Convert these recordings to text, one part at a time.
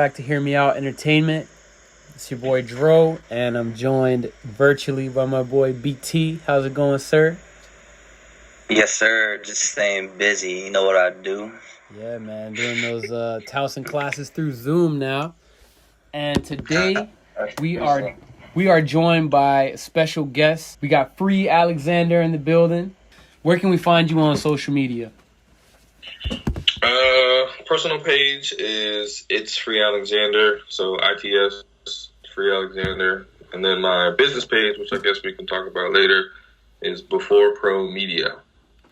back to Hear Me Out Entertainment. It's your boy Dro, and I'm joined virtually by my boy BT. How's it going, sir? Yes, sir. Just staying busy. You know what I do. Yeah, man. Doing those Towson classes through Zoom now. And today we are joined by a special guest. We got FreeAlexander in the building. Where can we find you on social media? Personal page is It's FreeAlexander, so ITS FreeAlexander, and then my business page, which I guess we can talk about later, is Before Pro Media.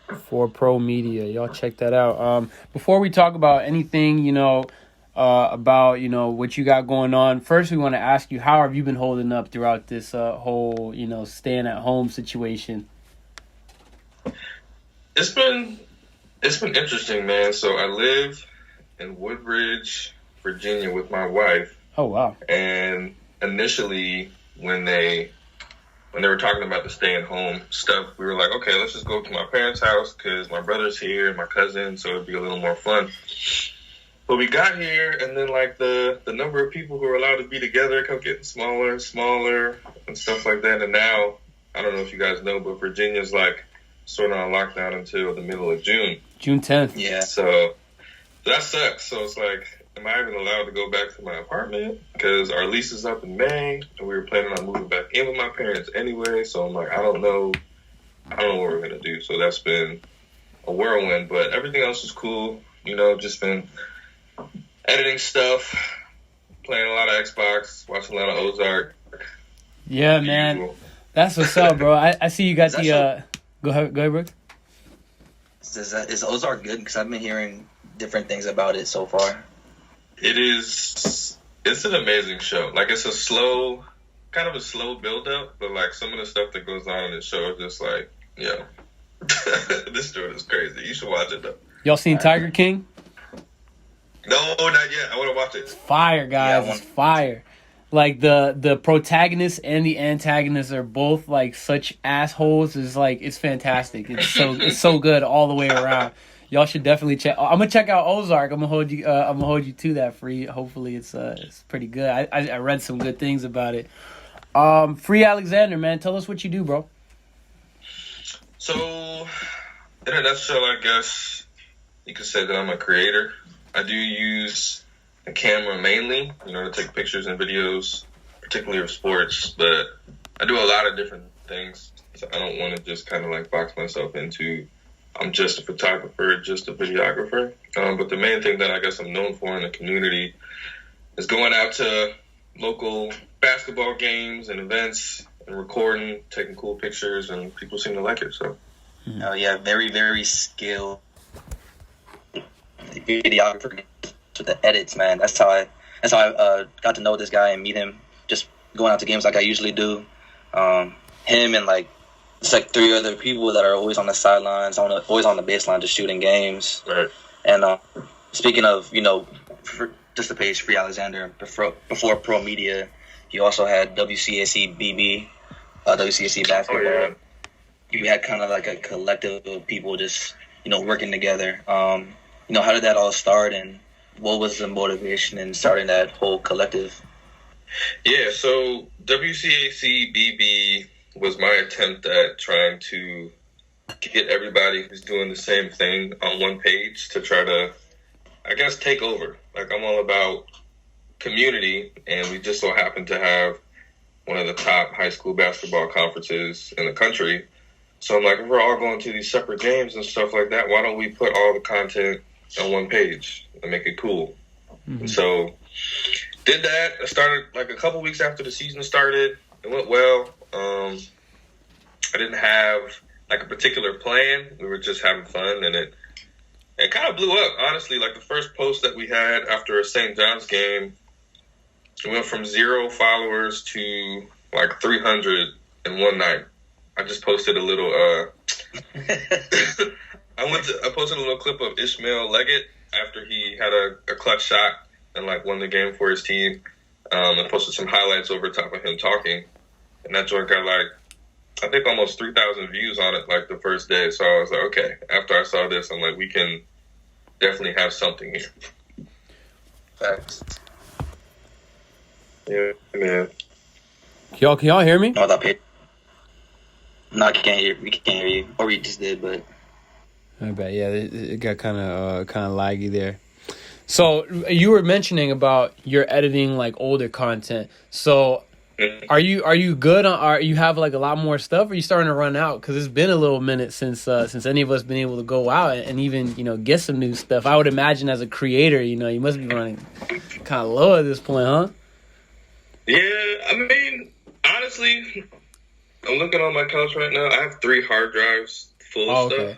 Before Pro Media, y'all check that out. Before we talk about anything, about what you got going on, first we want to ask you, how have you been holding up throughout this whole staying at home situation? It's been interesting, man. So I live in Woodbridge, Virginia with my wife. Oh, wow. And initially when they were talking about the stay at home stuff, we were like, okay, let's just go to my parents' house because my brother's here and my cousin, so it'd be a little more fun. But we got here, and then like the number of people who are allowed to be together kept getting smaller and smaller and stuff like that. And now, I don't know if you guys know, but Virginia's like sort of on lockdown until the middle of June. June 10th. Yeah. So that sucks. So it's like, am I even allowed to go back to my apartment? Because our lease is up in May, and we were planning on moving back in with my parents anyway. So I'm like, I don't know what we're gonna do. So that's been a whirlwind, but everything else is cool. Just been editing stuff, playing a lot of Xbox, watching a lot of Ozark. Yeah, man. Usual. That's what's up, bro. I see you got the. Go ahead, Brooke. Is Ozark good? Because I've been hearing different things about it so far. It's an amazing show. Like, it's kind of a slow build up, but like some of the stuff that goes on in the show is just like, this joint is crazy. You should watch it though. Y'all seen Tiger King? No, not yet. I want to watch it. It's fire, guys. It's fire. Like the protagonist and the antagonist are both like such assholes. It's fantastic. It's so good all the way around. Y'all should definitely check. I'm gonna check out Ozark. I'm gonna hold you to that, Free. Hopefully it's pretty good. I read some good things about it. FreeAlexander, man, tell us what you do, bro. So in a nutshell, I guess you could say that I'm a creator. I do use a camera mainly, to take pictures and videos, particularly of sports, but I do a lot of different things. So I don't want to just kind of like box myself into I'm just a photographer, just a videographer. But the main thing that I guess I'm known for in the community is going out to local basketball games and events and recording, taking cool pictures, and people seem to like it. So, oh yeah, very very skilled videographer with the edits, man. That's how I got to know this guy and meet him. Just going out to games like I usually do. Him and like it's like three other people that are always on the sidelines, always on the baseline, just shooting games. Right. And speaking of, just the page FreeAlexander Before Pro Media, you also had WCAC BB, WCAC basketball. Oh, yeah. You had kind of like a collective of people just working together. How did that all start, and what was the motivation in starting that whole collective? Yeah, so WCAC BB was my attempt at trying to get everybody who's doing the same thing on one page to try to, I guess, take over. Like, I'm all about community, and we just so happen to have one of the top high school basketball conferences in the country. So I'm like, if we're all going to these separate games and stuff like that, why don't we put all the content on one page and make it cool? Mm-hmm. So did that. I started like a couple weeks after the season started. It went well. I didn't have like a particular plan. We were just having fun, and it kind of blew up. Honestly, like the first post that we had after a St. John's game, it went from 0 followers to like 300 in one night. I just posted a little. I posted a little clip of Ishmael Leggett after he had a clutch shot and like won the game for his team. And posted some highlights over top of him talking, and that joint got like, I think almost 3,000 views on it like the first day. So I was like, okay. After I saw this, I'm like, we can definitely have something here. Facts. Yeah, man. Can y'all hear me? No, without pay. No, I can't hear. We can't hear you, or we just did, but. I bet. Yeah, it got kind of laggy there. So you were mentioning about your editing like older content. So are you good on? Are you have like a lot more stuff? Or are you starting to run out? Because it's been a little minute since any of us been able to go out and even get some new stuff. I would imagine as a creator, you must be running kind of low at this point, huh? Yeah, I mean, honestly, I'm looking on my couch right now. I have 3 hard drives full of stuff.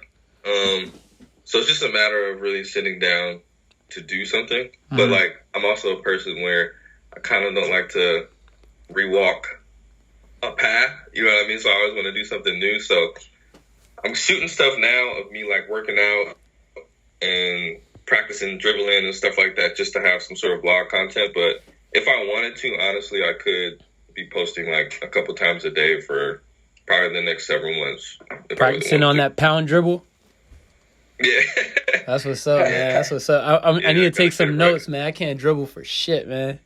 So it's just a matter of really sitting down to do something. Mm-hmm. But like, I'm also a person where I kind of don't like to rewalk a path. You know what I mean? So I always want to do something new. So I'm shooting stuff now of me like working out and practicing dribbling and stuff like that, just to have some sort of blog content. But if I wanted to, honestly, I could be posting like a couple times a day for probably the next several months. Practicing on that pound dribble? Yeah. That's what's up, man. That's what's up. I need to take some notes, man. I can't dribble for shit, man.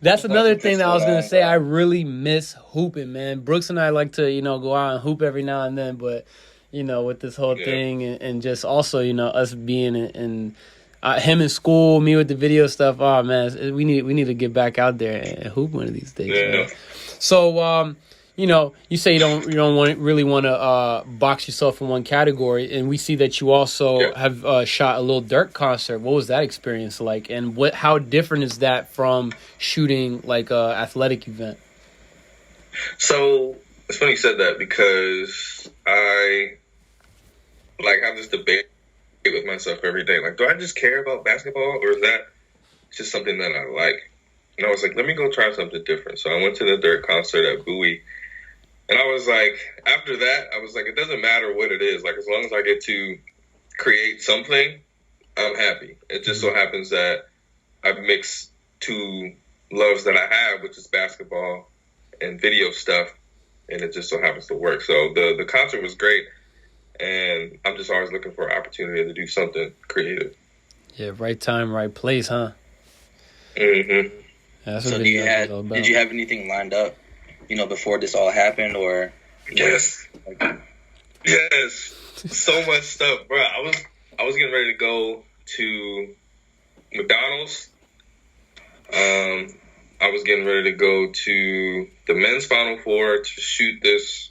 That's another thing that I was going to say. I really miss hooping, man. Brooks and I like to, go out and hoop every now and then, but, with this whole thing and just also, us being in him in school, me with the video stuff. Oh man, we need to get back out there and hoop one of these days. Yeah. Man. So, you say you don't really want to box yourself in one category, and we see that you also have shot a Lil Durk concert. What was that experience like, and how different is that from shooting like a athletic event? So it's funny you said that, because I like have this debate with myself every day. Like, do I just care about basketball, or is that just something that I like? And I was like, let me go try something different. So I went to the Durk concert at Bowie. And I was like, after that, I was like, it doesn't matter what it is. Like, as long as I get to create something, I'm happy. It just so happens that I've mixed 2 loves that I have, which is basketball and video stuff. And it just so happens to work. So the concert was great. And I'm just always looking for an opportunity to do something creative. Yeah, right time, right place, huh? Mm-hmm. Yeah, so did you have anything lined up, before this all happened, or? Yes. Yes. So much stuff, bro. I was getting ready to go to McDonald's. I was getting ready to go to the men's Final Four to shoot this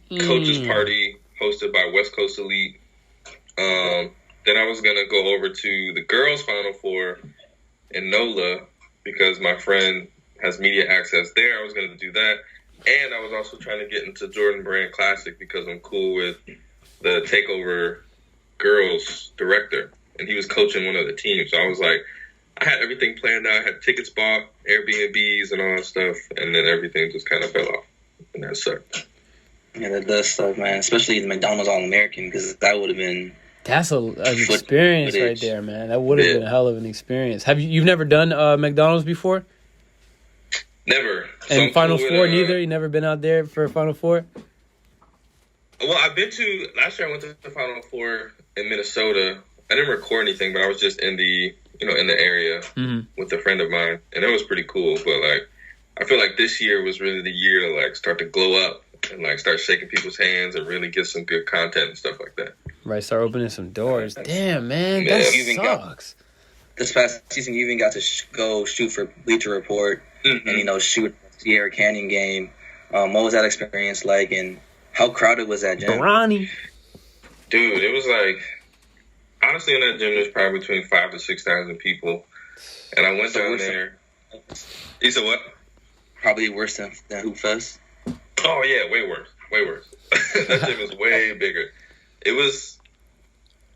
coaches party hosted by West Coast Elite. Then I was going to go over to the girls' Final Four in NOLA because my friend has media access there. I was going to do that. And I was also trying to get into Jordan Brand Classic because I'm cool with the TakeOver girls director. And he was coaching one of the teams. So I was like, I had everything planned out. I had tickets bought, Airbnbs and all that stuff. And then everything just kind of fell off. And that sucked. Yeah, that does suck, man. Especially the McDonald's All-American, because that would have been... That's an experience right there, man. That would have been a hell of an experience. You've never done McDonald's before? Never. And Final Four, neither? You never been out there for Final Four? Well, I've been to... Last year I went to the Final Four in Minnesota. I didn't record anything, but I was just in the area with a friend of mine. And it was pretty cool. But, like, I feel like this year was really the year to, like, start to glow up and, like, start shaking people's hands and really get some good content and stuff like that. Right, start opening some doors. Damn, man, that sucks. This past season, you even got to go shoot for Bleacher Report and, shoot Sierra Canyon game. What was that experience like, and how crowded was that gym? Ronnie. Dude, it was like, honestly, in that gym, there's probably between 5,000 to 6,000 people. And I went down there. You said what? Probably worse than Hoop Fest. Oh, yeah, way worse. Way worse. That gym is way bigger. It was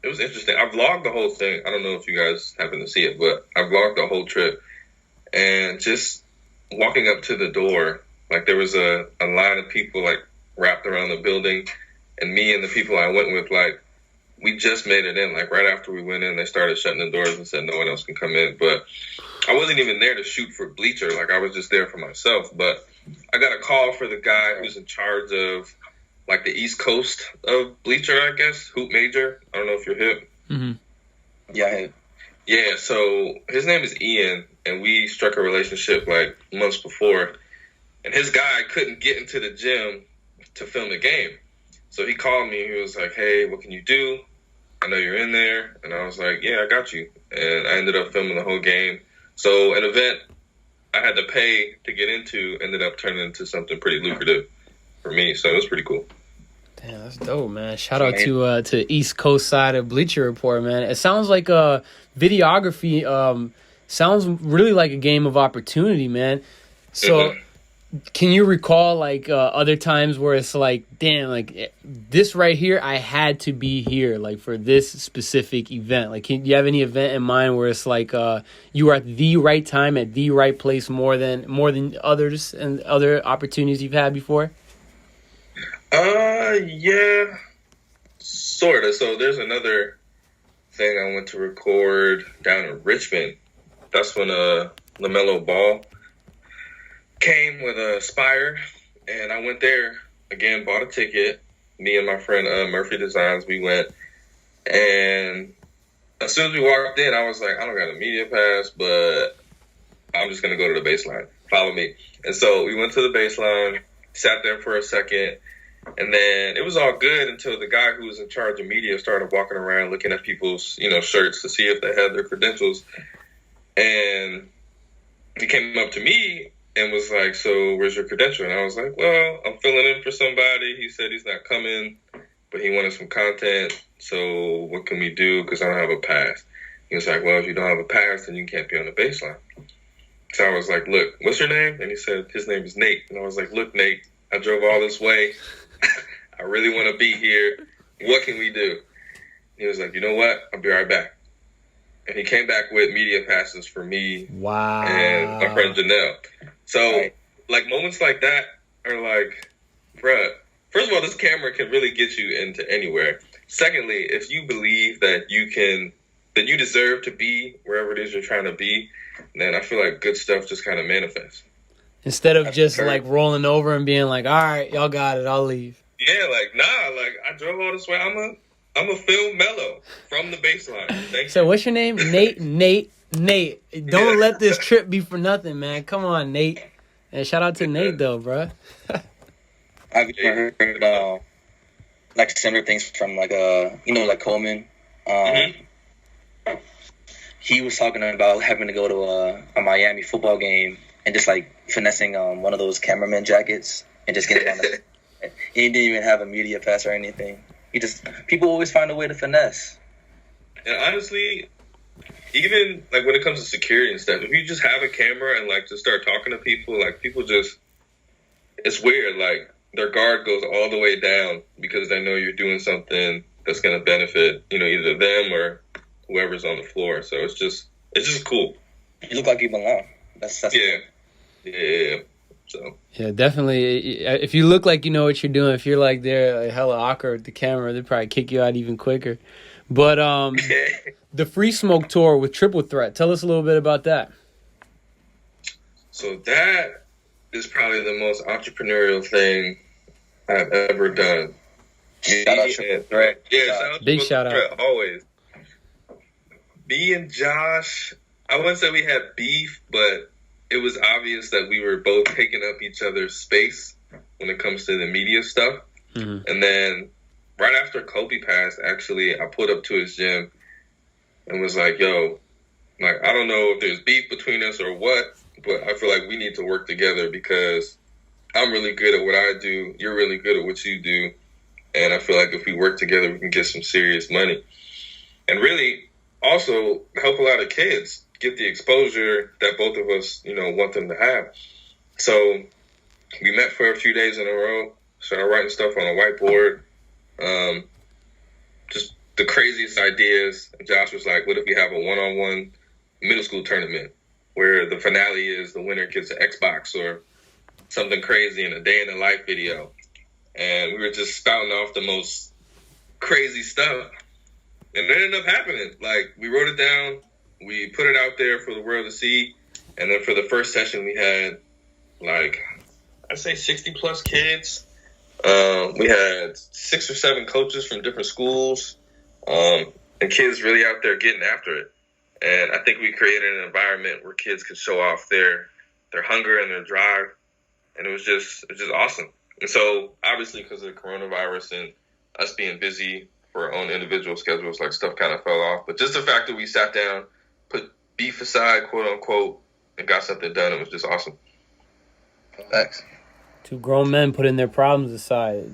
interesting. I vlogged the whole thing. I don't know if you guys happen to see it, but I vlogged the whole trip. And just walking up to the door, like there was a line of people like wrapped around the building. And me and the people I went with, like, we just made it in. Like right after we went in, they started shutting the doors and said no one else can come in. But I wasn't even there to shoot for Bleacher. Like I was just there for myself. But I got a call for the guy who's in charge of like the East Coast of Bleacher, I guess, Hoop Major. I don't know if you're hip. Mm-hmm. Yeah, Yeah, so his name is Ian, and we struck a relationship like months before. And his guy couldn't get into the gym to film the game. So he called me. He was like, hey, what can you do? I know you're in there. And I was like, yeah, I got you. And I ended up filming the whole game. So an event I had to pay to get into ended up turning into something pretty lucrative for me. So it was pretty cool. Damn, that's dope, man. Shout out to East Coast side of Bleacher Report, man. It sounds like videography sounds really like a game of opportunity, man. So can you recall like other times where it's like, damn, like this right here, I had to be here like for this specific event? Like, do you have any event in mind where it's like you were at the right time at the right place more than others and other opportunities you've had before? Yeah, sort of. So there's another thing I went to record down in Richmond. That's when LaMelo Ball came with a Spire, and I went there again, bought a ticket. Me and my friend Murphy Designs, we went, and as soon as we walked in, I was like, I don't got a media pass, but I'm just gonna go to the baseline. Follow me. And so we went to the baseline, sat there for a second, and then it was all good until the guy who was in charge of media started walking around looking at people's, shirts to see if they had their credentials. And he came up to me and was like, so where's your credential? And I was like, well, I'm filling in for somebody. He said he's not coming, but he wanted some content. So what can we do? Because I don't have a pass. He was like, well, if you don't have a pass, then you can't be on the baseline. So I was like, look, what's your name? And he said, his name is Nate. And I was like, look, Nate, I drove all this way. I really want to be here. What can we do? He was like, you know what? I'll be right back. And he came back with media passes for me and my friend Janelle. So, like, moments like that are like, bruh, first of all, this camera can really get you into anywhere. Secondly, if you believe that you deserve to be wherever it is you're trying to be, then I feel like good stuff just kind of manifests. Instead of just like rolling over and being like, all right, y'all got it, I'll leave. Yeah, like, nah, like I drove all this way. I'm a Phil Mello from the baseline. Thank so you. What's your name? Nate. Don't let this trip be for nothing, man. Come on, Nate. And shout out to Nate though, bro. I've heard like similar things from like like Coleman. He was talking about having to go to a Miami football game and just like finessing one of those cameraman jackets and just getting on the. He didn't even have a media pass or anything. People always find a way to finesse. And honestly, even like when it comes to security and stuff, if you just have a camera and like just start talking to people, like people just, it's weird. Like their guard goes all the way down because they know you're doing something that's going to benefit, either them or whoever's on the floor. So it's just cool. You look like you belong. That's yeah. Yeah. So yeah, definitely. If you look like you know what you're doing, if you're like there like hella awkward with the camera, they'd probably kick you out even quicker. But the Free Smoke tour with Triple Threat, tell us a little bit about that. So that is probably the most entrepreneurial thing I've ever done. Shout out Triple Threat. Yeah, big shout out. Always. Me and Josh, I wouldn't say we had beef, but it was obvious that we were both taking up each other's space when it comes to the media stuff. Mm-hmm. And then right after Kobe passed, actually, I pulled up to his gym and was like, yo, like, I don't know if there's beef between us or what, but I feel like we need to work together because I'm really good at what I do. You're really good at what you do. And I feel like if we work together, we can get some serious money. And really also help a lot of kids get the exposure that both of us, want them to have. So we met for a few days in a row, started writing stuff on a whiteboard, just the craziest ideas. And Josh was like, what if we have a one-on-one middle school tournament where the finale is the winner gets an Xbox or something crazy in a day in the life video. And we were just spouting off the most crazy stuff. And it ended up happening. Like, we wrote it down. We put it out there for the world to see. And then for the first session, we had, like, I'd say 60-plus kids. We had 6 or 7 coaches from different schools. And kids really out there getting after it. And I think we created an environment where kids could show off their hunger and their drive, and it was just awesome. And so obviously because of the coronavirus and us being busy for our own individual schedules, like stuff kind of fell off. But just the fact that we sat down, put beef aside, quote unquote, and got something done, it was just awesome. Thanks. Two grown men putting their problems aside.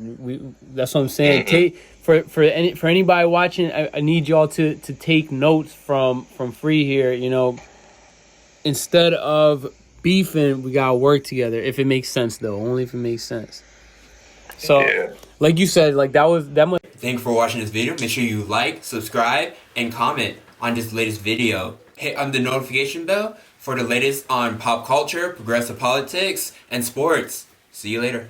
That's what I'm saying. Take for anybody watching, I need y'all to take notes from Free here. You know, instead of beefing, we gotta work together. If it makes sense, though, only if it makes sense. So, like you said, like that much. Thank you for watching this video. Make sure you like, subscribe, and comment on this latest video. Hit on the notification bell for the latest on pop culture, progressive politics, and sports. See you later.